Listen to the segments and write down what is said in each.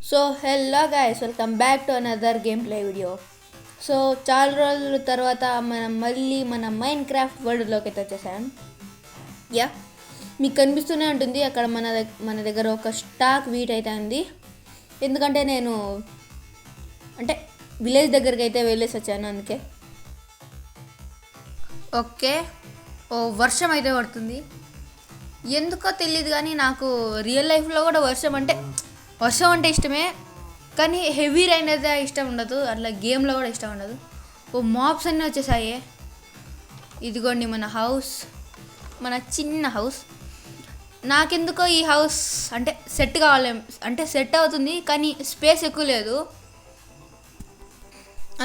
So hello guys, welcome back to another game play video. So చాలా రోజుల తర్వాత మనం మళ్ళీ మన మైన్ క్రాఫ్ట్ వరల్డ్లోకి అయితే వచ్చేసాం. యా, మీకు కనిపిస్తూనే ఉంటుంది అక్కడ మన దగ్గర ఒక స్టాక్ వీట్ అయితే ఉంది. ఎందుకంటే నేను విలేజ్ దగ్గరికి అయితే వెళ్ళేసి వచ్చాను, అందుకే. ఓకే, వర్షం అయితే పడుతుంది. ఎందుకో తెలియదు కానీ నాకు రియల్ లైఫ్లో కూడా వర్షం అంటే ఇష్టమే, కానీ హెవీ రైన్ అయితే ఇష్టం ఉండదు. అట్లా గేమ్లో కూడా ఇష్టం ఉండదు. మాబ్స్ అన్నీ వచ్చేసాయి. ఇదిగోండి మన హౌస్, మన చిన్న హౌస్. నాకెందుకో ఈ హౌస్ సెట్ కావాలి, సెట్ అవుతుంది కానీ స్పేస్ ఎక్కువ లేదు.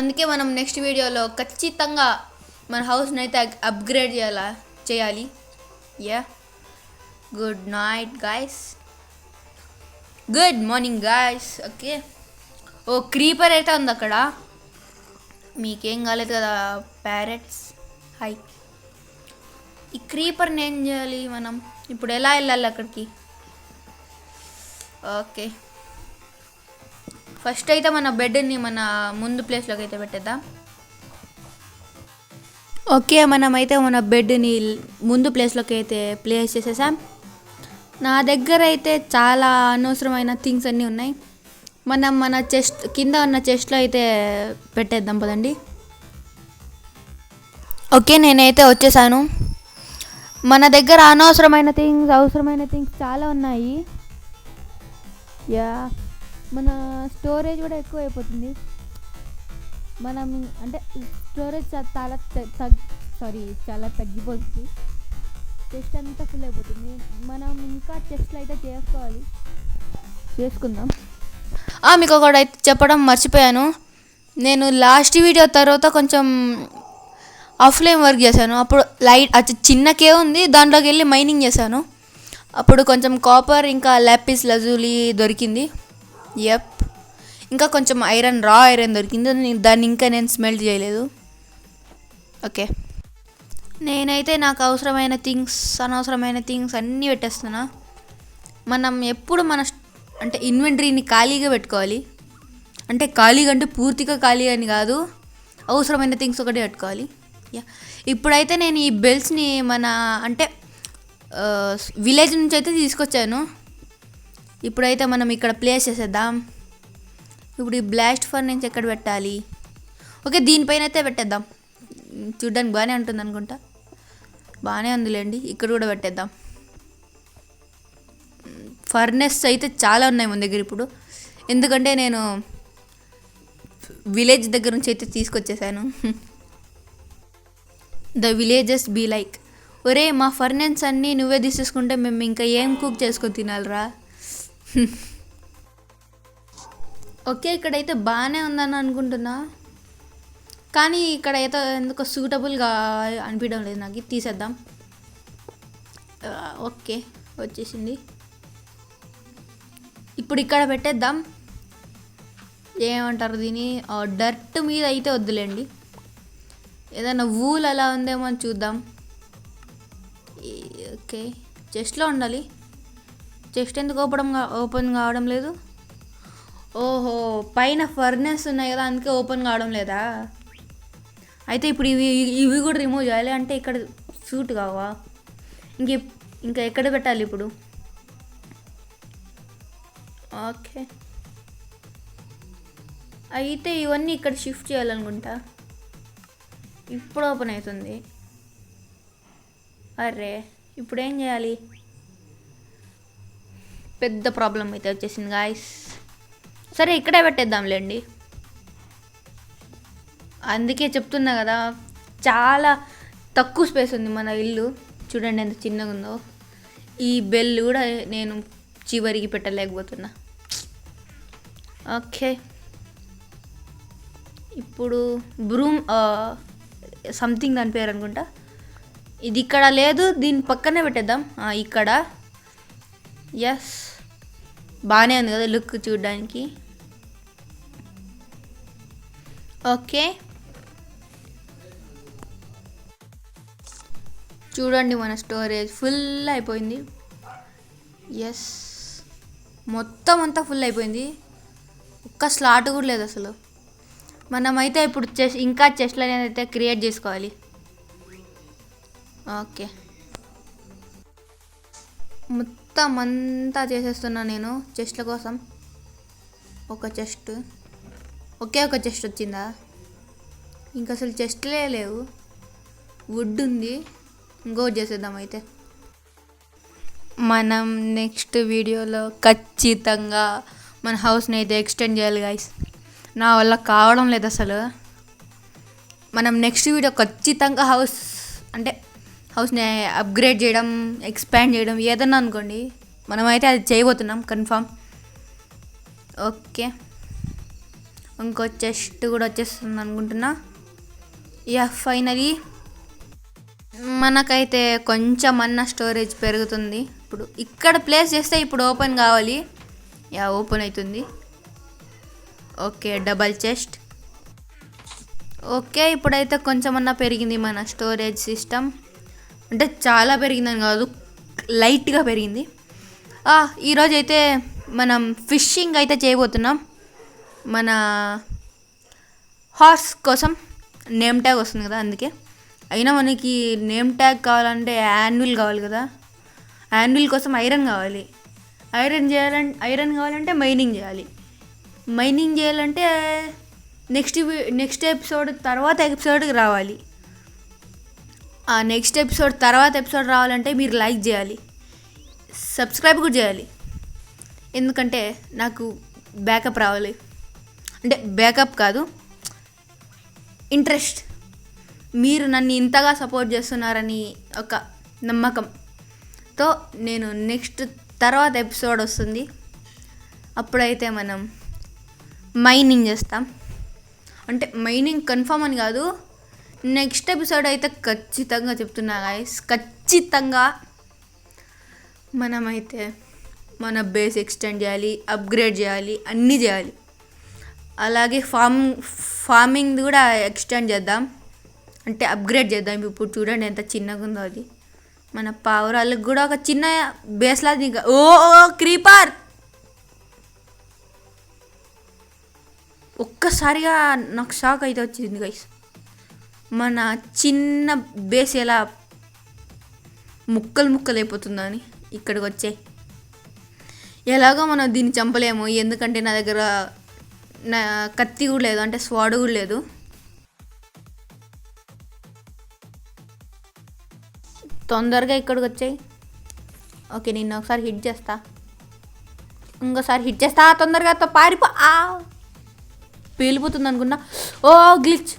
అందుకే మనం నెక్స్ట్ వీడియోలో ఖచ్చితంగా మన హౌస్ని అయితే అప్గ్రేడ్ చేయాలి. Yeah, good night guys, good morning guys. Okay, creeper అయితే ఉంది అక్కడ. మీకేం కాలేదు కదా ప్యారెట్స్? హాయ్. ఈ క్రీపర్ని ఏం చేయాలి మనం ఇప్పుడు? ఎలా వెళ్ళాలి అక్కడికి? ఓకే, ఫస్ట్ అయితే మన బెడ్ని మన ముందు ప్లేస్లోకి అయితే పెట్టేద్దాం. ఓకే, మనమైతే మన బెడ్ని ముందు ప్లేస్లోకి అయితే ప్లేస్ చేసేసాం. నా దగ్గర అయితే చాలా అనవసరమైన థింగ్స్ అన్నీ ఉన్నాయి. మనం మన చెస్ట్ కింద ఉన్న చెస్ట్లో అయితే పెట్టేద్దాం పదండి. ఓకే, నేనైతే వచ్చేసాను. మన దగ్గర అనవసరమైన థింగ్స్, అవసరమైన థింగ్స్ చాలా ఉన్నాయి. యా, మన స్టోరేజ్ కూడా ఎక్కువ అయిపోతుంది. మనం స్టోరేజ్ చాలా తగ్గిపోతుంది. చెస్ట్ అంతా ఫుల్ అయిపోతుంది. మనం ఇంకా చెస్ట్లు అయితే చేసుకుందాం. మీకు ఒకటి అయితే చెప్పడం మర్చిపోయాను. నేను లాస్ట్ వీడియో తర్వాత కొంచెం ఆఫ్లైన్ వర్క్ చేశాను. అప్పుడు చిన్న కేవ్ ఉంది, దాంట్లోకి వెళ్ళి మైనింగ్ చేశాను. అప్పుడు కొంచెం కాపర్ ఇంకా లాపిస్ లజూలి దొరికింది. యప్, ఇంకా కొంచెం రా ఐరన్ దొరికింది. దాన్ని ఇంకా నేను స్మెల్ట్ చేయలేదు. ఓకే, నేనైతే నాకు అవసరమైన థింగ్స్, అనవసరమైన థింగ్స్ అన్నీ పెట్టేస్తున్నా. మనం ఎప్పుడు మన ఇన్వెంటరీని ఖాళీగా పెట్టుకోవాలి. ఖాళీగా పూర్తిగా ఖాళీ అని కాదు, అవసరమైన థింగ్స్ ఒకటి పెట్టుకోవాలి. యా, ఇప్పుడైతే నేను ఈ బెల్స్ని మన విలేజ్ నుంచి అయితే తీసుకొచ్చాను. ఇప్పుడైతే మనం ఇక్కడ ప్లేస్ చేసేద్దాం. ఇప్పుడు ఈ బ్లాస్ట్ ఫర్నెన్స్ ఎక్కడ పెట్టాలి? ఓకే, దీనిపైన అయితే పెట్టేద్దాం. చూడ్డానికి బాగానే ఉంటుంది అనుకుంటా. బాగానే ఉందిలేండి, ఇక్కడ కూడా పెట్టేద్దాం. ఫర్నెస్ అయితే చాలా ఉన్నాయి మన దగ్గర ఇప్పుడు, ఎందుకంటే నేను విలేజ్ దగ్గర నుంచి అయితే తీసుకొచ్చేసాను. ద విలేజెస్ బీ లైక్, ఒరే మా ఫర్నెన్స్ అన్నీ నువ్వే తీసేసుకుంటే మేము ఇంకా ఏం కుక్ చేసుకొని తినాలిరా. ఓకే, ఇక్కడైతే బాగానే ఉందని అనుకుంటున్నా, కానీ ఇక్కడ అయితే ఎందుకో సూటబుల్గా అనిపించడం లేదు నాకు. తీసేద్దాం. ఓకే, వచ్చేసింది. ఇప్పుడు ఇక్కడ పెట్టేద్దాం. ఏమంటారు దీని? డర్ట్ మీద అయితే వద్దులేండి, ఏదైనా వూల్ అలా ఉందేమో అని చూద్దాం. ఓకే, చెస్ట్లో ఉండాలి. చెస్ట్ ఎందుకు ఓపెన్ కావడం లేదు? ఓహో, పైన ఫర్నెస్ ఉన్నాయి కదా, అందుకే ఓపెన్ కావడం లేదా? అయితే ఇప్పుడు ఇవి కూడా రిమూవ్ చేయాలి. ఇక్కడ సూట్ కావా? ఇంకా ఎక్కడ పెట్టాలి ఇప్పుడు? ఓకే, అయితే ఇవన్నీ ఇక్కడ షిఫ్ట్ చేయాలనుకుంటా. ఇప్పుడు ఓపెన్ అవుతుంది. అరే, ఇప్పుడు ఏం చేయాలి? పెద్ద ప్రాబ్లం అయితే వచ్చేసింది గాయస్. సరే, ఇక్కడే పెట్టేద్దాంలేండి. అందుకే చెప్తున్నా కదా, చాలా తక్కువ స్పేస్ ఉంది మన ఇల్లు. చూడండి ఎంత చిన్నగా ఉందో. ఈ బెల్ కూడా నేను చివరికి పెట్టలేకపోతున్నా. ఓకే, ఇప్పుడు బ్రూమ్ సంథింగ్ దాని పేరు అనుకుంటా. ఇది ఇక్కడ లేదు, దీని పక్కనే పెట్టేద్దాం. ఇక్కడ ఎస్, బాగానే ఉంది కదా లుక్ చూడడానికి. ఓకే, చూడండి మన స్టోరేజ్ ఫుల్ అయిపోయింది. ఎస్, మొత్తం అంతా ఫుల్ అయిపోయింది. ఒక్క స్లాట్ కూడా లేదు అసలు. మనమైతే ఇప్పుడు ఇంకా చెస్ట్లు అనేది అయితే క్రియేట్ చేసుకోవాలి. ఓకే, మొత్తం అంతా చేసేస్తున్నా నేను చెస్ట్ల కోసం. ఒక చెస్ట్, ఒక చెస్ట్ వచ్చిందా? ఇంకా అసలు చెస్ట్లే లేవు. వుడ్ ఉంది, ఇంకోటి చేసేద్దాం అయితే. మనం నెక్స్ట్ వీడియోలో ఖచ్చితంగా మన హౌస్ని అయితే ఎక్స్టెండ్ చేయాలి గైస్. నా వల్ల కావడం లేదు అసలు. మనం నెక్స్ట్ వీడియో ఖచ్చితంగా హౌస్ని అప్గ్రేడ్ చేయడం, ఎక్స్పాండ్ చేయడం ఏదన్నా అనుకోండి, మనమైతే అది చేయబోతున్నాం కన్ఫామ్. ఓకే, ఇంకో చెస్ట్ కూడా వచ్చేస్తుంది అనుకుంటున్నా. ఫైనలీ మనకైతే కొంచెం అన్న స్టోరేజ్ పెరుగుతుంది. ఇప్పుడు ఇక్కడ ప్లేస్ చేస్తే ఇప్పుడు ఓపెన్ కావాలి. ఓపెన్ అవుతుంది. Okay, double chest. ఓకే, ఇప్పుడైతే కొంచెం అన్న పెరిగింది మన స్టోరేజ్ సిస్టమ్. అంటే చాలా పెరిగిందని కాదు, లైట్గా పెరిగింది. ఈరోజు అయితే మనం ఫిషింగ్ అయితే చేయబోతున్నాం. మన హార్స్ కోసం నేమ్ ట్యాగ్ వస్తుంది కదా, అందుకే. అయినా మనకి నేమ్ ట్యాగ్ కావాలంటే యాన్యువల్ కావాలి కదా. యాన్యువల్ కోసం ఐరన్ కావాలి. ఐరన్ కావాలంటే మైనింగ్ చేయాలి. మైనింగ్ చేయాలంటే నెక్స్ట్ ఎపిసోడ్ తర్వాత ఎపిసోడ్కి రావాలి. ఆ నెక్స్ట్ ఎపిసోడ్ తర్వాత ఎపిసోడ్ రావాలంటే మీరు లైక్ చేయాలి, సబ్స్క్రైబ్ కూడా చేయాలి. ఎందుకంటే నాకు బ్యాకప్ రావాలి. అంటే బ్యాకప్ కాదు, ఇంట్రెస్ట్. మీరు నన్ను ఇంతగా సపోర్ట్ చేస్తున్నారని ఒక నమ్మకంతో నేను నెక్స్ట్ తర్వాత ఎపిసోడ్ వస్తుంది, అప్పుడైతే మనం మైనింగ్ చేస్తాం. అంటే మైనింగ్ కన్ఫర్మ్ అని కాదు, నెక్స్ట్ ఎపిసోడ్ అయితే ఖచ్చితంగా చెప్తున్నా గైస్, ఖచ్చితంగా మనమైతే మన బేస్ ఎక్స్టెండ్ చేయాలి, అప్గ్రేడ్ చేయాలి, అన్నీ చేయాలి. అలాగే ఫార్మింగ్ కూడా ఎక్స్టెండ్ చేద్దాం, అంటే అప్గ్రేడ్ చేద్దాం. ఇప్పుడు చూడండి ఎంత చిన్నగా ఉందో అది. మన పావురాలకు కూడా ఒక చిన్న బేస్లా దిగ. ఓ క్రీపర్! ఒక్కసారిగా నాకు షాక్ అయితే వచ్చింది గైస్. మన చిన్న బేస్ ఎలా ముక్కలు అయిపోతుందో అని. ఇక్కడికి వచ్చే ఎలాగో మనం దీన్ని చంపలేము, ఎందుకంటే నా దగ్గర కత్తి కూడా లేదు, అంటే స్వాడ్ కూడా లేదు. తొందరగా ఇక్కడికి వచ్చాయి. ఓకే, నిన్ను ఒకసారి హిట్ చేస్తా, ఇంకోసారి హిట్ చేస్తా. తొందరగా పేలిపోతుంది అనుకున్నా. గ్లిచ్.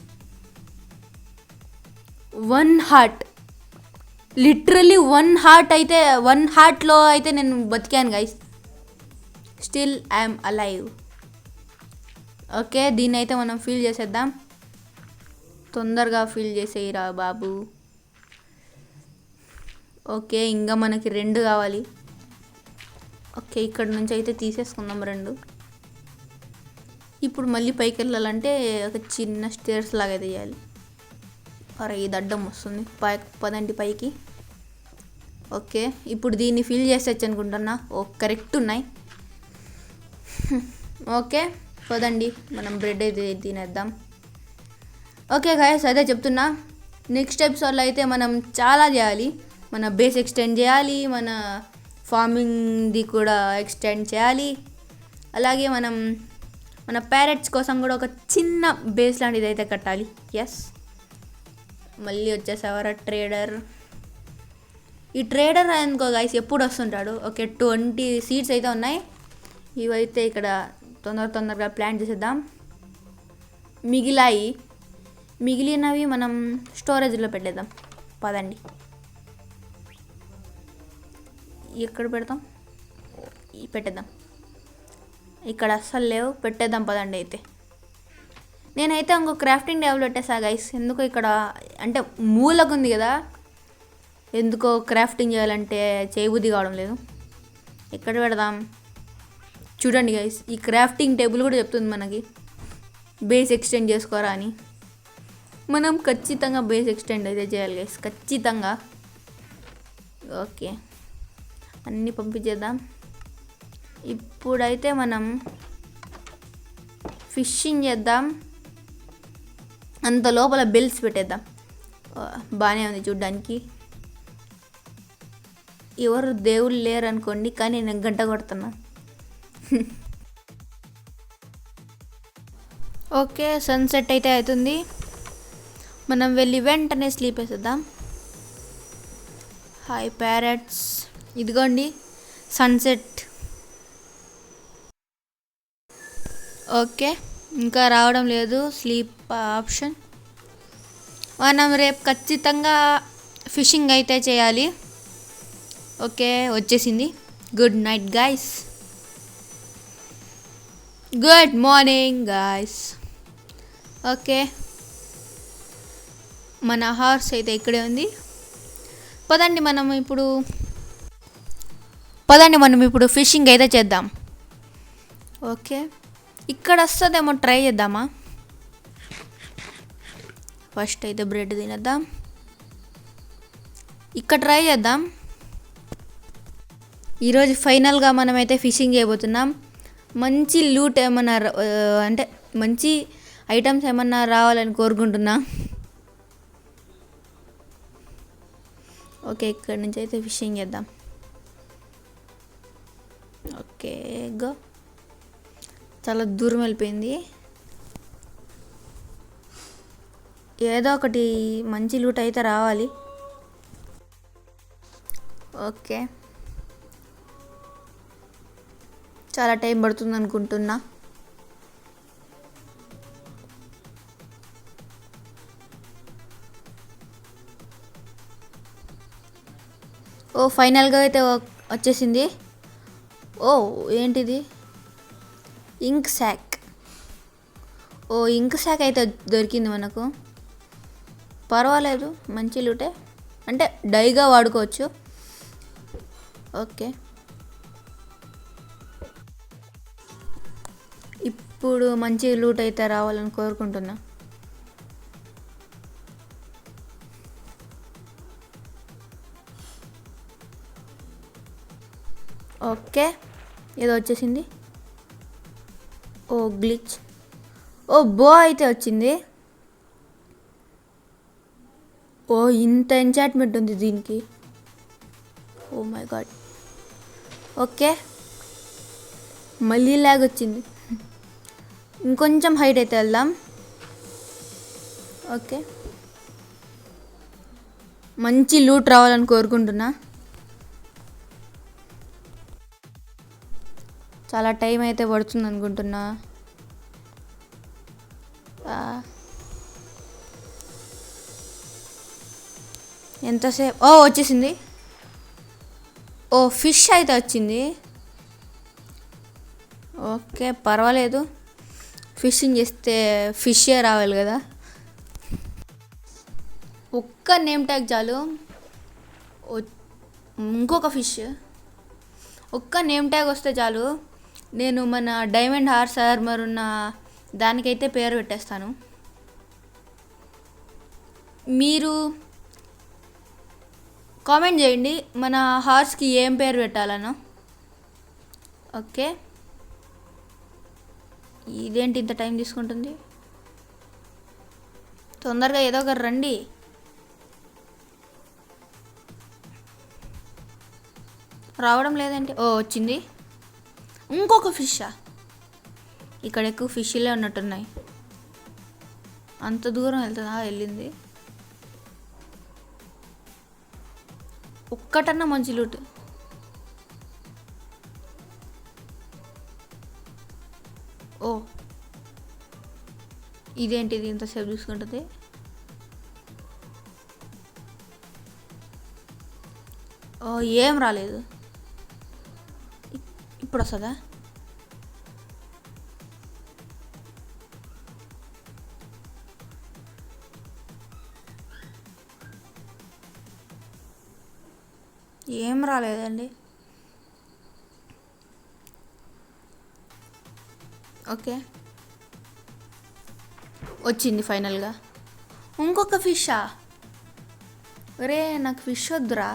1 హార్ట్, లిటరలీ 1 హార్ట్ అయితే 1 హార్ట్లో అయితే నేను బతికాను guys. Still I'm alive. Okay, దీన్ని అయితే మనం ఫీల్ చేసేద్దాం. తొందరగా ఫీల్ చేసేయిరా బాబు. ఓకే, ఇంకా మనకి 2 కావాలి. ఓకే, ఇక్కడ నుంచి అయితే తీసేసుకుందాం 2. ఇప్పుడు మళ్ళీ పైకి వెళ్ళాలంటే ఒక చిన్న స్టేర్స్ లాగా అయితే చేయాలి. అరే, ఇది అడ్డం వస్తుంది. పదండి పైకి. ఓకే, ఇప్పుడు దీన్ని ఫిల్ చేసేచ్చు అనుకుంటున్నా. కరెక్ట్ ఉన్నాయి. ఓకే, పదండి మనం బ్రెడ్ అయితే తినేద్దాం. ఓకే గాయస్, అదే చెప్తున్నా, నెక్స్ట్ ఎపిసోడ్లో అయితే మనం చాలా చేయాలి. మన బేస్ ఎక్స్టెండ్ చేయాలి, మన ఫార్మింగ్ది కూడా ఎక్స్టెండ్ చేయాలి. అలాగే మన ప్యారెట్స్ కోసం కూడా ఒక చిన్న బేస్ లాంటిది అయితే కట్టాలి. మళ్ళీ వచ్చేసేవారా ట్రేడర్. ఈ ట్రేడర్ అనుకో గైస్ ఎప్పుడు వస్తుంటాడు. ఓకే, 20 సీడ్స్ అయితే ఉన్నాయి. ఇవైతే ఇక్కడ తొందరగా ప్లాన్ చేసేద్దాం. మిగిలినవి మనం స్టోరేజ్లో పెట్టేద్దాం. పదండి, ఎక్కడ పెడతాం? పెట్టేద్దాం. ఇక్కడ అస్సలు లేవు, పెట్టేద్దాం పదండి. అయితే నేనైతే ఇంకో క్రాఫ్టింగ్ టేబుల్ పెట్టేసా గైస్. ఎందుకో ఇక్కడ అంటే మూలకు ఉంది కదా, ఎందుకో క్రాఫ్టింగ్ చేయాలంటే చేయబుద్ధి కావడం లేదు. ఎక్కడ పెడదాం చూడండి గైస్. ఈ క్రాఫ్టింగ్ టేబుల్ కూడా చెప్తుంది మనకి బేస్ ఎక్స్టెండ్ చేసుకోరా అని. మనం ఖచ్చితంగా బేస్ ఎక్స్టెండ్ అయితే చేయాలి గైస్, ఖచ్చితంగా. ఓకే, అన్నీ పంపించేద్దాం. ఇప్పుడైతే మనం ఫిషింగ్ చేద్దాం, అంత లోపల బెల్స్ పెట్టేద్దాం. బాగానే ఉంది చూడ్డానికి. ఎవరు దేవుళ్ళు లేరు అనుకోండి, కానీ నేను గంట కొడుతున్నా. ఓకే, సన్సెట్ అయితే అవుతుంది. మనం వెళ్ళి వెంటనే స్లీప్ వేసేద్దాం. హాయ్ ప్యారెట్స్, ఇదిగోండి సన్సెట్. ఓకే, ఇంకా రావడం లేదు స్లీప్ ఆప్షన్. మనం రేపు ఖచ్చితంగా ఫిషింగ్ అయితే చేయాలి. ఓకే, వచ్చేసింది. Good night guys, good morning guys. Okay, మన హార్స్ అయితే ఇక్కడే ఉంది. పదండి మనం ఇప్పుడు ఫిషింగ్ అయితే చేద్దాం. ఓకే, ఇక్కడ వస్తుందేమో, ట్రై చేద్దామా? ఫస్ట్ అయితే బ్రెడ్ తినేద్దాం. ఇక్కడ ట్రై చేద్దాం. ఈరోజు ఫైనల్గా మనమైతే ఫిషింగ్ చేయబోతున్నాం. మంచి లూట్ ఏమన్నా అంటే మంచి ఐటమ్స్ ఏమన్నా రావాలని కోరుకుంటున్నా. ఓకే, ఇక్కడ నుంచి అయితే ఫిషింగ్ చేద్దాం. Okay, go. చాలా దూరం వెళ్ళిపోయింది. ఏదో ఒకటి మంచి లూట్ అయితే రావాలి. ఓకే, చాలా టైం పడుతుంది అనుకుంటున్నా. ఓ, ఫైనల్గా అయితే వచ్చేసింది. ఓ, ఏంటిది? ఇంక్ శాక్. ఓ, ఇంక్ శాక్ అయితే దొరికింది మనకు. పర్వాలేదు, మంచి లూటే, అంటే డైగా వాడుకోవచ్చు. ఓకే, ఇప్పుడు మంచి లూట్ అయితే రావాలని కోరుకుంటున్నా. ఓకే, ఏదో వచ్చేసింది. ఓ, గ్లిచ్. ఓ, బో అయితే వచ్చింది. ఓ, ఇంత ఎంచాట్మెంట్ ఉంది దీనికి. Oh my God. ఓకే, మళ్ళీ లాగ్ వచ్చింది. ఇంకొంచెం హైట్ అయితే వెళ్దాం. ఓకే, మంచి లూట్ రావాలని కోరుకుంటున్నా. చాలా టైం అయితే పడుతుంది అనుకుంటున్నా. ఎంతసేపు? ఓ, వచ్చేసింది. ఓ, ఫిష్ అయితే వచ్చింది. ఓకే, పర్వాలేదు, ఫిషింగ్ చేస్తే ఫిషే రావాలి కదా. ఒక్క నేమ్ ట్యాగ్ చాలు. ఇంకొక ఫిష్, ఒక్క నేమ్ ట్యాగ్ వస్తే చాలు. నేను మన డైమండ్ హార్స్ ఆర్మర్ ఉన్న దానికైతే పేరు పెట్టేస్తాను. మీరు కామెంట్ చేయండి మన హార్స్కి ఏం పేరు పెట్టాలనో. ఓకే, ఇదేంటి ఇంత టైం తీసుకుంటుంది? తొందరగా ఏదో ఒకటి రండి. రావడం లేదంటే. ఓ, వచ్చింది. ఇంకొక ఫిషా? ఇక్కడ ఎక్కువ ఫిష్లే ఉన్నట్టున్నాయి. అంత దూరం వెళ్తుందా? వెళ్ళింది. ఒక్కటన్నా మంచి లూట్. ఓ, ఇదేంటిది ఇంతసేపు చూసుకుంటుంది? ఓ, ఏం రాలేదు. ఇప్పుడు వస్తుందా? ఏం రాలేదండి. ఓకే, వచ్చింది ఫైనల్గా. ఇంకొక ఫిషా? ఒరే, నాకు ఫిష్ వద్దురా.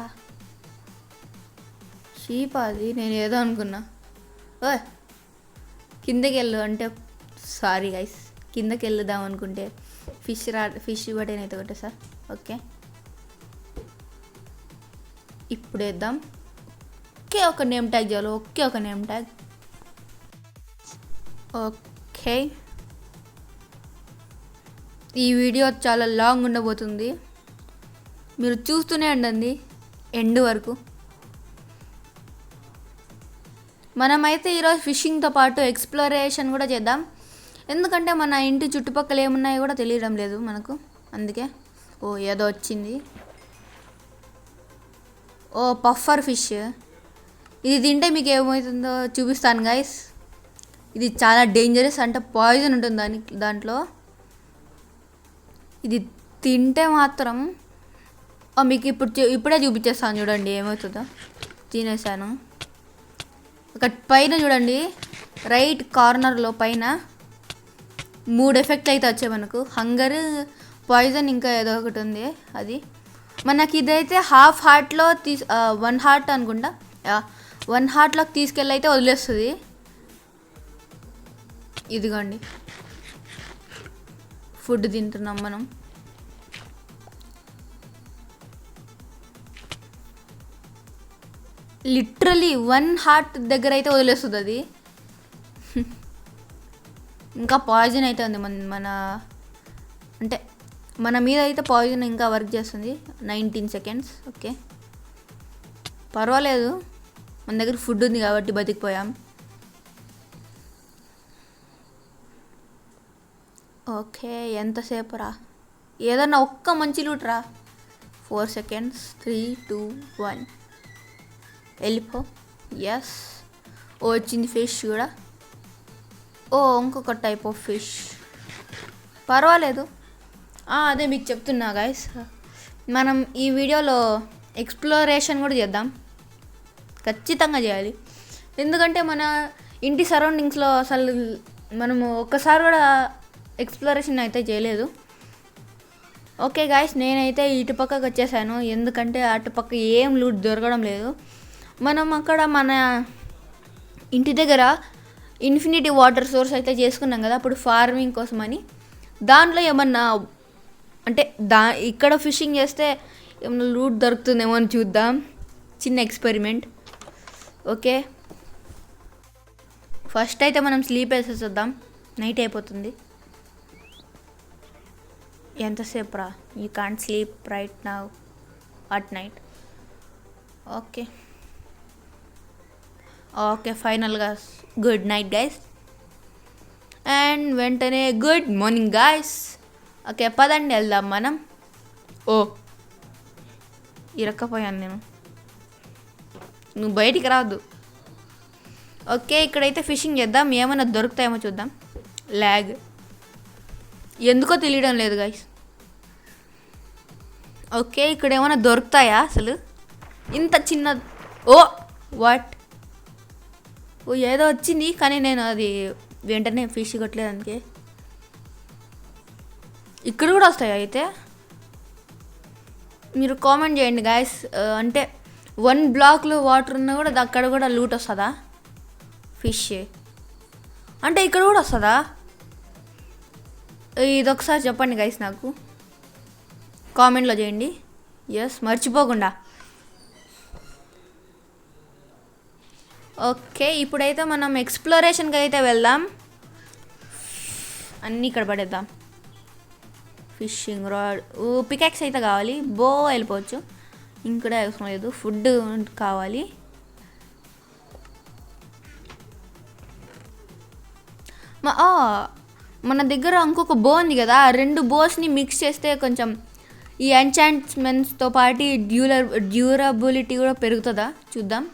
షీప్ అది, నేను ఏదో అనుకున్నా. ఓ, కిందకి వెళ్ళు అంటే సారీ గైస్, కిందకి వెళ్దాం అనుకుంటే ఫిష్ బటన్ అయితే ఒకటే సార్. ఓకే, ఇప్పుడు వేద్దాం. ఓకే, ఒక నేమ్ ట్యాగ్ చేయాలి. ఓకే, ఒక నేమ్ ట్యాగ్. ఓకే, ఈ వీడియో చాలా లాంగ్ ఉండబోతుంది, మీరు చూస్తూనే ఉండండి ఎండ్ వరకు. మనమైతే ఈరోజు ఫిషింగ్తో పాటు ఎక్స్ప్లోరేషన్ కూడా చేద్దాం, ఎందుకంటే మన ఇంటి చుట్టుపక్కల ఏమున్నాయో కూడా తెలియడం లేదు మనకు. అందుకే ఓ ఏదో వచ్చింది. ఓ పఫర్ ఫిష్. ఇది తింటే మీకు ఏమవుతుందో చూపిస్తాను గైస్. ఇది చాలా డేంజరస్, అంటే పాయిజన్ ఉంటుంది దాంట్లో. ఇది తింటే మాత్రం మీకు ఇప్పుడే చూపించేస్తాను చూడండి ఏమవుతుందో. తినేసాను. ఒక పైన చూడండి, రైట్ కార్నర్లో పైన 3 ఎఫెక్ట్లు అయితే వచ్చాయి మనకు. హంగర్, పాయిజన్, ఇంకా ఏదో ఒకటి ఉంది. అది మనకి ఇదైతే హాఫ్ హార్ట్లో 1 హార్ట్ అనుకుంటా, 1 హార్ట్లోకి తీసుకెళ్ళి అయితే వదిలేస్తుంది. ఇదిగోండి ఫుడ్ తింటున్నాం మనం. లిటరలీ 1 హార్ట్ దగ్గర అయితే వదిలేస్తుంది అది. ఇంకా పాయిజన్ అయితే ఉంది మన అంటే మన మీద అయితే పాయిజన్ ఇంకా వర్క్ చేస్తుంది. 19 సెకండ్స్. ఓకే, పర్వాలేదు, మన దగ్గర ఫుడ్ ఉంది కాబట్టి బతికిపోయాం. ఓకే, ఎంతసేపు రా, ఏదన్నా ఒక్క మంచి లూట్ రా. 4 సెకండ్స్. 3, 2, 1 వెళ్ళిపో. ఎస్, ఓ వచ్చింది ఫిష్ కూడా. ఓ ఇంకొక టైప్ ఆఫ్ ఫిష్, పర్వాలేదు. అదే మీకు చెప్తున్నా గైస్, మనం ఈ వీడియోలో ఎక్స్ప్లోరేషన్ కూడా చేద్దాం, ఖచ్చితంగా చేయాలి. ఎందుకంటే మన ఇంటి సరౌండింగ్స్లో అసలు మనము ఒక్కసారి కూడా ఎక్స్ప్లోరేషన్ అయితే చేయలేదు. ఓకే గాయస్, నేనైతే ఇటుపక్కకు వచ్చేసాను, ఎందుకంటే అటుపక్క ఏం లూట్ దొరకడం లేదు. మనం అక్కడ మన ఇంటి దగ్గర ఇన్ఫినిటీ వాటర్ సోర్స్ అయితే చేసుకున్నాం కదా అప్పుడు ఫార్మింగ్ కోసం అని. దాంట్లో ఏమన్నా అంటే ఇక్కడ ఫిషింగ్ చేస్తే ఏమన్నా లూట్ దొరుకుతుందేమో అని చూద్దాం, చిన్న ఎక్స్పెరిమెంట్. ఓకే, ఫస్ట్ అయితే మనం స్లీప్ వేసేద్దాం, నైట్ అయిపోతుంది. ఎంతసేపు రా, you can't sleep right now at night. Okay okay, ఫైనల్గా గుడ్ నైట్ గైస్, అండ్ వెంటనే గుడ్ మార్నింగ్ గైస్. ఓకే, పదండి వెళ్దాం మనం. ఓ ఇరక్కపోయాను నేను, నువ్వు బయటికి రావద్దు. ఓకే, ఇక్కడైతే ఫిషింగ్ చేద్దాం, ఏమైనా దొరుకుతాయేమో చూద్దాం. ల్యాగ్ ఎందుకో తెలియడం లేదు గైస్. ఓకే, ఇక్కడ ఏమైనా దొరుకుతాయా అసలు ఇంత చిన్న? ఓ వాట్, ఓ ఏదో వచ్చింది కానీ నేను అది వెంటనే ఫిష్ కొట్టలేదు, అందుకే. ఇక్కడ కూడా వస్తాయి అయితే, మీరు కామెంట్ చేయండి గాయస్. అంటే 1 బ్లాక్లో వాటర్ ఉన్నా కూడా అక్కడ కూడా లూట్ వస్తుందా ఫిష్? అంటే ఇక్కడ కూడా వస్తుందా? ఇదొకసారి చెప్పండి గైస్ నాకు, కామెంట్లో చేయండి. ఎస్, మర్చిపోకుండా. ఓకే, ఇప్పుడైతే మనం ఎక్స్ప్లోరేషన్కి అయితే వెళ్దాం. అన్నీ ఇక్కడ పడేద్దాం. ఫిషింగ్ రాడ్, పికాక్స్ అయితే కావాలి, బో వెళ్ళిపోవచ్చు, ఇంకడే అవసరం లేదు. ఫుడ్ కావాలి. మన దగ్గర ఇంకొక బో ఉంది కదా, 2 బోస్ని మిక్స్ చేస్తే కొంచెం ఈ ఎంచాంట్మెంట్స్తో పాటు డ్యూరబిలిటీ కూడా పెరుగుతుందా చూద్దాం.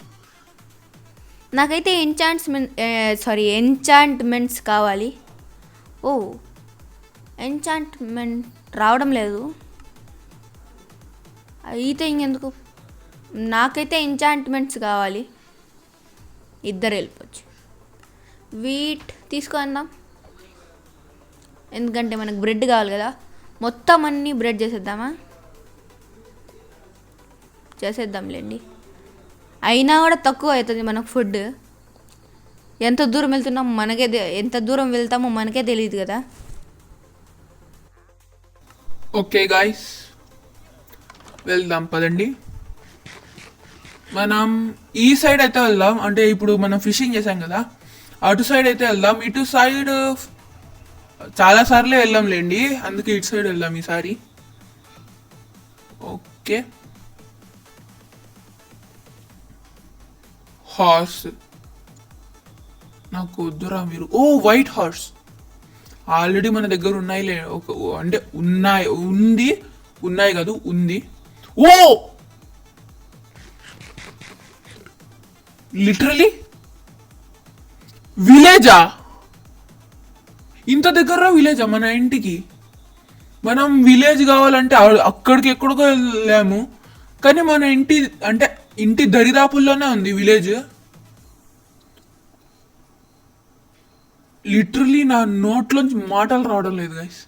నాకైతే ఎంచాంట్మెంట్స్ కావాలి. ఓ ఎంచాంట్మెంట్ రావడం లేదు అయితే ఇంకెందుకు, నాకైతే ఎంచాంట్మెంట్స్ కావాలి. ఇద్దరు వెళ్ళిపోవచ్చు. వీట్ తీసుకుందాం, ఎందుకంటే మనకు బ్రెడ్ కావాలి కదా. మొత్తం అన్నీ బ్రెడ్ చేసేద్దామా? చేసేద్దాంలేండి, అయినా కూడా తక్కువ అవుతుంది మనకు ఫుడ్. ఎంత దూరం వెళ్తున్నామో ఎంత దూరం వెళ్తామో మనకే తెలియదు కదా. ఓకే గాయ్స్, వెళ్దాం పదండి. మనం ఈ సైడ్ అయితే వెళ్దాం, అంటే ఇప్పుడు మనం ఫిషింగ్ చేసాం కదా, అటు సైడ్ అయితే వెళ్దాం. ఇటు సైడ్ చాలా సార్లే వెళ్ళాంలేండి, అందుకే ఇటు సైడ్ వెళ్దాం ఈసారి. ఓకే, హార్స్ నాకు వద్దురా మీరు. ఓ వైట్ హార్స్ ఆల్రెడీ మన దగ్గర ఉన్నాయిలే, ఒక అంటే ఉన్నాయి కాదు ఉంది. ఓ లిటరలీ విలేజా? ఇంత దగ్గర విలేజా మన ఇంటికి? మనం విలేజ్ కావాలంటే అక్కడికి ఎక్కడికో వెళ్ళాము, కానీ మన ఇంటి అంటే ఇంటి దరిదాపుల్లోనే ఉంది విలేజ్. లిటరలీ నా నోట్లోంచి మాటలు రావడం లేదు గైస్.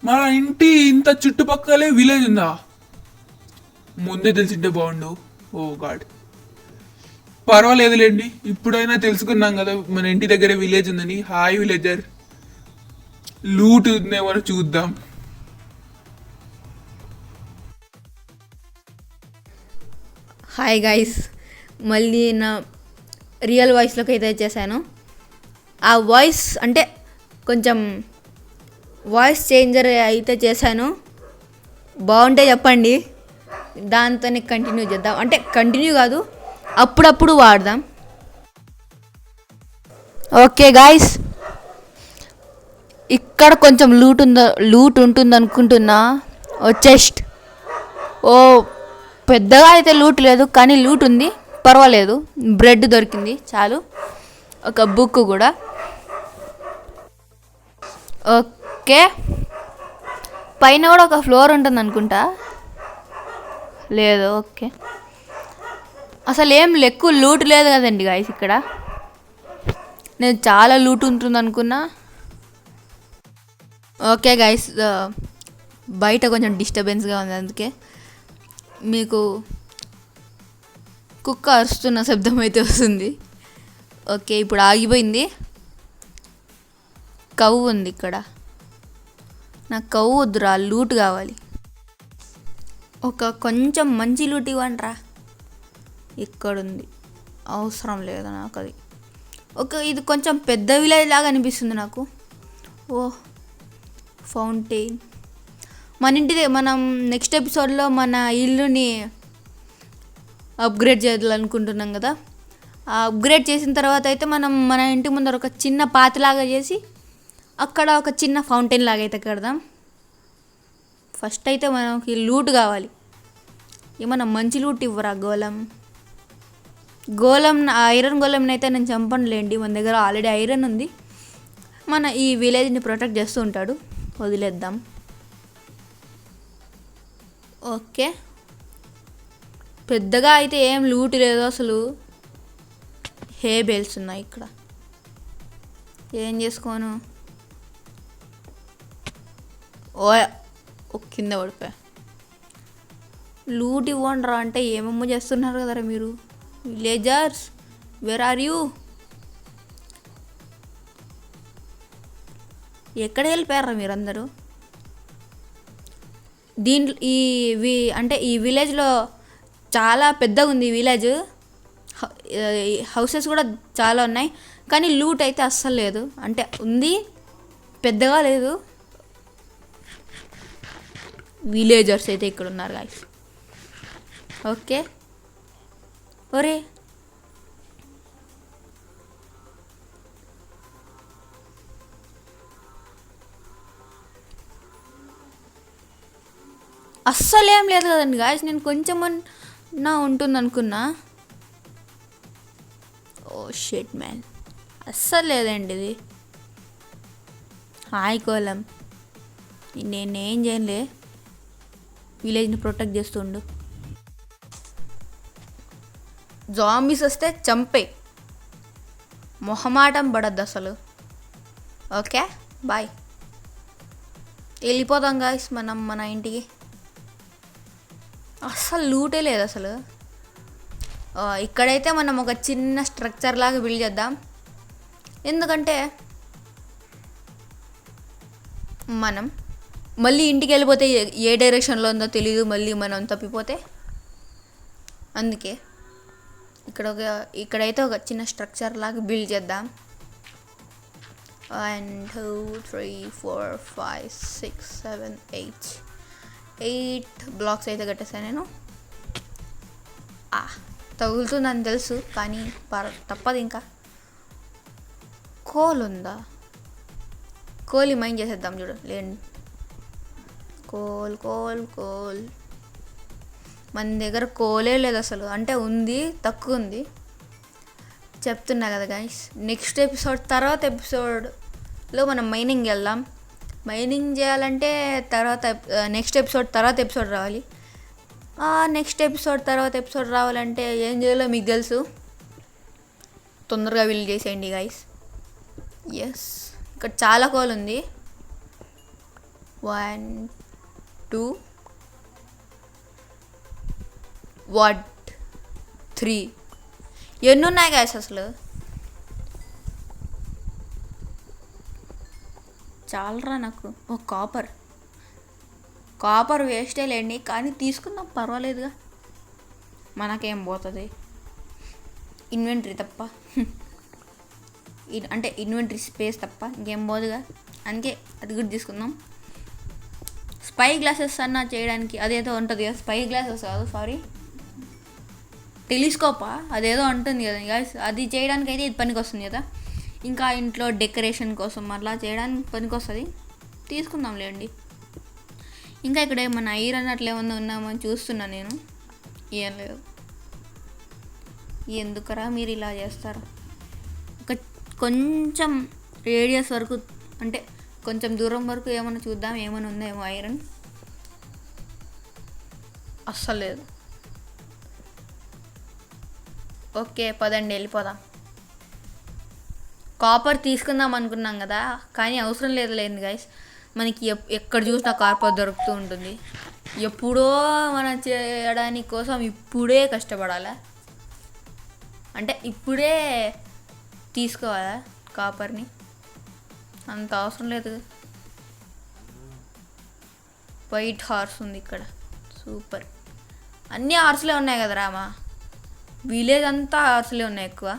మన ఇంటి ఇంత చుట్టుపక్కలే విలేజ్ ఉందా? ముందే తెలిసింటే బాగుండు. ఓ గాడ్, పర్వాలేదులేండి, ఇప్పుడైనా తెలుసుకున్నాం కదా మన ఇంటి దగ్గర విలేజ్ ఉందని. హాయ్ విలేజర్, లూట్ ఉందేమో చూద్దాం. హాయ్ గైస్, మళ్ళీ నా రియల్ వాయిస్లోకి అయితే వచ్చేసాను. ఆ వాయిస్ అంటే కొంచెం వాయిస్ చేంజర్ అయితే చేశాను, బాగుంటే చెప్పండి, దాంతోనే కంటిన్యూ చేద్దాం. అంటే కంటిన్యూ కాదు, అప్పుడప్పుడు వాడదాం. ఓకే గాయస్, ఇక్కడ కొంచెం లూట్ ఉంటుంది అనుకుంటున్నా. చెస్ట్, ఓ పెద్దగా అయితే లూట్ లేదు, కానీ లూట్ ఉంది, పర్వాలేదు. బ్రెడ్ దొరికింది చాలు, ఒక బుక్ కూడా. ఓకే, పైన కూడా ఒక ఫ్లోర్ ఉంటుంది అనుకుంటా, లేదు. ఓకే, అసలు ఏం ఎక్కువ లూట్ లేదు కదండి గాయస్ ఇక్కడ. నేను చాలా లూట్ ఉంటుంది అనుకున్నా. ఓకే గైస్, బయట కొంచెం డిస్టర్బెన్స్గా ఉంది, అందుకే మీకు కుక్క అరుస్తున్న శబ్దం అయితే వస్తుంది. ఓకే, ఇప్పుడు ఆగిపోయింది. కవ్వు ఉంది ఇక్కడ, నాకు కవ్వు వద్దురా, లూట్ కావాలి. ఒక కొంచెం మంచి లూట్ ఇవ్వండిరా. ఇక్కడుంది, అవసరం లేదు నాకు అది. ఇది కొంచెం పెద్ద విలేజ్ లాగా అనిపిస్తుంది నాకు. ఓ ఫౌంటైన్, మనం నెక్స్ట్ ఎపిసోడ్లో మన ఇల్లుని అప్గ్రేడ్ చేయాలనుకుంటున్నాం కదా. ఆ అప్గ్రేడ్ చేసిన తర్వాత అయితే మనం మన ఇంటి ముందర ఒక చిన్న పాతిలాగా చేసి అక్కడ ఒక చిన్న ఫౌంటైన్ లాగా అయితే కడదాం. ఫస్ట్ అయితే మనకి లూట్ కావాలి. ఏమన్నా మంచి లూట్ ఇవ్వరా గోళం ఐరన్ గోళంని అయితే నేను చంపనులేండి, మన దగ్గర ఆల్రెడీ ఐరన్ ఉంది. మన ఈ విలేజ్ని ప్రొటెక్ట్ చేస్తూ ఉంటాడు, వదిలేద్దాం. ఓకే, పెద్దగా అయితే ఏం లూట్ లేదు అసలు. హే బేల్స్ ఉన్నాయి ఇక్కడ, ఏం చేసుకోను. ఓ కింద పడిపోయా. లూట్ ఇవ్వండి రా అంటే ఏమేమో చేస్తున్నారు కదరా మీరు. Villagers, where are you? ఎక్కడ వెళ్ళిపోయారా మీరందరూ? అంటే ఈ విలేజ్లో చాలా పెద్దగా ఉంది విలేజ్, హౌసెస్ కూడా చాలా ఉన్నాయి, కానీ లూట్ అయితే అస్సలు లేదు. అంటే ఉంది, పెద్దగా లేదు. విలేజర్స్ అయితే ఇక్కడ ఉన్నారు గాయ్స్. ఓకే, ఒరే అస్సలు ఏం లేదు కదండి గాయస్, నేను కొంచెం నా ఉంటుంది అనుకున్నా. ఓ షిట్ మ్యాన్, అస్సలు లేదండి ఇది. హాయ్ కోలం, నేనేం చేయనులే, విలేజ్ని ప్రొటెక్ట్ చేస్తుండు. జాంబీస్ వస్తే చంపే, మొహమాటం పడద్దు అసలు. ఓకే బాయ్, వెళ్ళిపోదాం గాయస్ మనం మన ఇంటికి. అస్సలు లూటే లేదు అసలు. ఇక్కడైతే మనం ఒక చిన్న స్ట్రక్చర్ లాగా బిల్డ్ చేద్దాం. ఎందుకంటే మనం మళ్ళీ ఇంటికి వెళ్ళిపోతే ఏ డైరెక్షన్లో ఉందో తెలియదు, మళ్ళీ మనం తప్పిపోతే. అందుకే ఇక్కడైతే ఒక చిన్న స్ట్రక్చర్ లాగా బిల్డ్ చేద్దాం. 1 2 3 4 5 6 7 8 బ్లాక్స్ అయితే కట్టేసాను నేను. తగులుతుందని తెలుసు కానీ తప్పదు. ఇంకా కోల్ ఉందా? కోలి మైండ్ చేసేద్దాం చూడు. లేండి, కోల్ కోల్ కోల్. మన దగ్గర కోలే లేదు అసలు, అంటే ఉంది, తక్కువ ఉంది. చెప్తున్నా కదా గైస్, నెక్స్ట్ తర్వాత ఎపిసోడ్లో మనం మైనింగ్ వెళ్దాం. మైనింగ్ చేయాలంటే నెక్స్ట్ ఎపిసోడ్ రావాలి. నెక్స్ట్ ఎపిసోడ్ రావాలంటే ఏం చేయాలో మీకు తెలుసు. తొందరగా వీళ్ళు చేసేయండి గైస్. ఎస్, ఇక్కడ చాలా కోల్ ఉంది. 1 2 3 ఎన్ని ఉన్నాయి గైస్ అసలు? చాలరా నాకు. కాపర్ వేస్టే లేండి, కానీ తీసుకుందాం, పర్వాలేదుగా. మనకేం పోతుంది, ఇన్వెంటరీ తప్ప. అంటే ఇన్వెంటరీ స్పేస్ తప్ప ఇంకేం పోదుగా. అందుకే అది కూడా తీసుకుందాం. స్పై గ్లాసెస్ అన్నా చేయడానికి అదేదో ఉంటుంది కదా. స్పై గ్లాసెస్ కాదు, సారీ, టెలిస్కోపా అదేదో ఉంటుంది కదా గైస్. అది చేయడానికి అయితే ఇది పనికి వస్తుంది కదా. ఇంకా ఇంట్లో డెకరేషన్ కోసం అట్లా చేయడానికి పనికి వస్తుంది. తీసుకుందాంలేండి. ఇంకా ఇక్కడ ఏమన్నా ఐరన్ అట్లా ఏమన్నా ఉన్నామని చూస్తున్నా నేను. ఏం లేదు. ఎందుకరా మీరు ఇలా చేస్తారా? కొంచెం రేడియస్ వరకు, అంటే కొంచెం దూరం వరకు ఏమైనా చూద్దాం, ఏమైనా ఉందేమో ఐరన్. అస్సలు లేదు. ఓకే, పదండి వెళ్ళిపోదాం. కాపర్ తీసుకుందాం అనుకున్నాం కదా, కానీ అవసరం లేదులేండి గైస్. మనకి ఎక్కడ చూసినా కాపర్ దొరుకుతూ ఉంటుంది. ఎప్పుడో మనం చేయడానికి కోసం ఇప్పుడే కష్టపడాలా, అంటే ఇప్పుడే తీసుకోవాలా కాపర్ని? అంత అవసరం లేదు. వైట్ హార్స్ ఉంది ఇక్కడ, సూపర్. అన్నీ హార్స్లే ఉన్నాయి కదా రామా. విలేజ్ అంతా హార్స్లే ఉన్నాయి ఎక్కువ.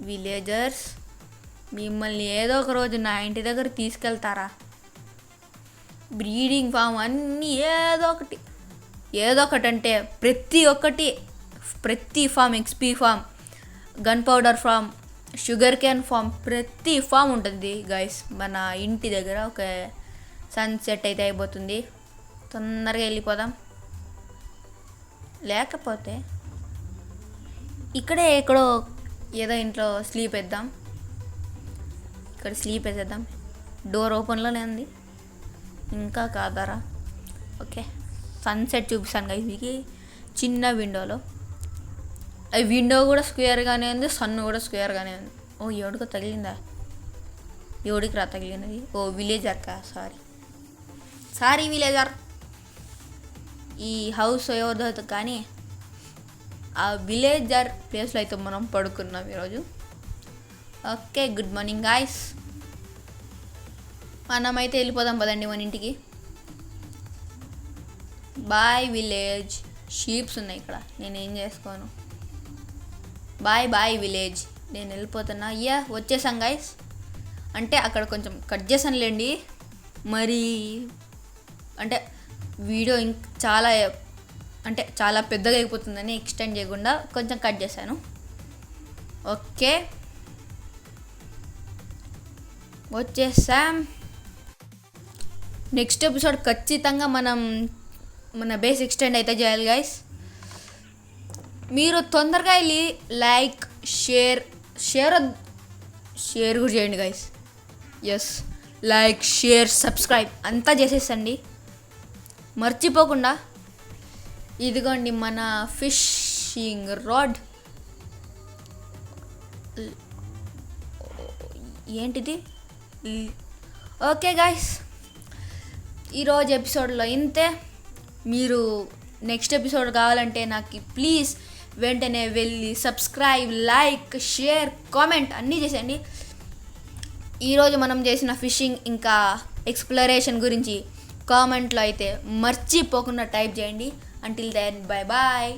విలేజర్స్, మిమ్మల్ని ఏదో ఒక రోజు నా ఇంటి దగ్గర తీసుకెళ్తారా? బ్రీడింగ్ ఫామ్ అన్నీ ఏదో ఒకటి అంటే ప్రతి farm, XP farm, gunpowder farm, sugarcane farm, ప్రతి ఫామ్ ఉంటుంది గైస్ మన ఇంటి దగ్గర. ఒక సన్సెట్ అయితే అయిపోతుంది, తొందరగా వెళ్ళిపోదాం. లేకపోతే ఇక్కడే ఎక్కడో ఏదో ఇంట్లో స్లీప్ వేద్దాం. ఇక్కడ స్లీప్ వేసేద్దాం. డోర్ ఓపెన్లోనే ఉంది, ఇంకా కాదారా? ఓకే, సన్సెట్ చూపిస్తాను గైస్ మీకు చిన్న విండోలో. ఆ విండో కూడా స్క్వేర్గానే ఉంది, సన్ కూడా స్క్వేర్గానే ఉంది. ఓ ఎవడికో తగిలిందా? ఎవడికి రా తగిలినది? ఓ విలేజర్ కా, సారీ విలేజర్. ఈ హౌస్ ఎవరిదో కానీ ఆ విలేజర్ ప్లేస్లో అయితే మనం పడుకున్నాం ఈరోజు. Okay, good morning guys. మనమైతే వెళ్ళిపోదాం పదండి మన ఇంటికి. Boy village. షీప్స్ ఉన్నాయి ఇక్కడ, నేనేం చేసుకోను. బాయ్ విలేజ్, నేను వెళ్ళిపోతున్నా. వచ్చేసాం గాయ్స్. అంటే అక్కడ కొంచెం కట్ చేసానులేండి, మరి అంటే వీడియో చాలా పెద్దగా అయిపోతుందని ఎక్స్టెండ్ చేయకుండా కొంచెం కట్ చేశాను. ఓకే, వచ్చేసాం. నెక్స్ట్ ఎపిసోడ్ ఖచ్చితంగా మన బేస్ ఎక్స్టెండ్ అయితే చేయాలి గైస్. మీరు తొందరగా వెళ్ళి లైక్, షేర్ కూడా చేయండి guys. Yes, like, share, subscribe అంతా చేసేసండి మర్చిపోకుండా. ఇదిగోండి మన ఫిషింగ్ రాడ్. ఏంటిది? ఓకే గాయ్స్, ఈరోజు ఎపిసోడ్లో ఇంతే. మీరు నెక్స్ట్ ఎపిసోడ్ కావాలంటే నాకు ప్లీజ్ వెంటనే వెళ్ళి సబ్స్క్రైబ్, లైక్, షేర్, కామెంట్ అన్నీ చేసేయండి. ఈరోజు మనం చేసిన ఫిషింగ్ ఇంకా ఎక్స్ప్లోరేషన్ గురించి కామెంట్లో అయితే మర్చిపోకుండా టైప్ చేయండి. Until then, bye bye.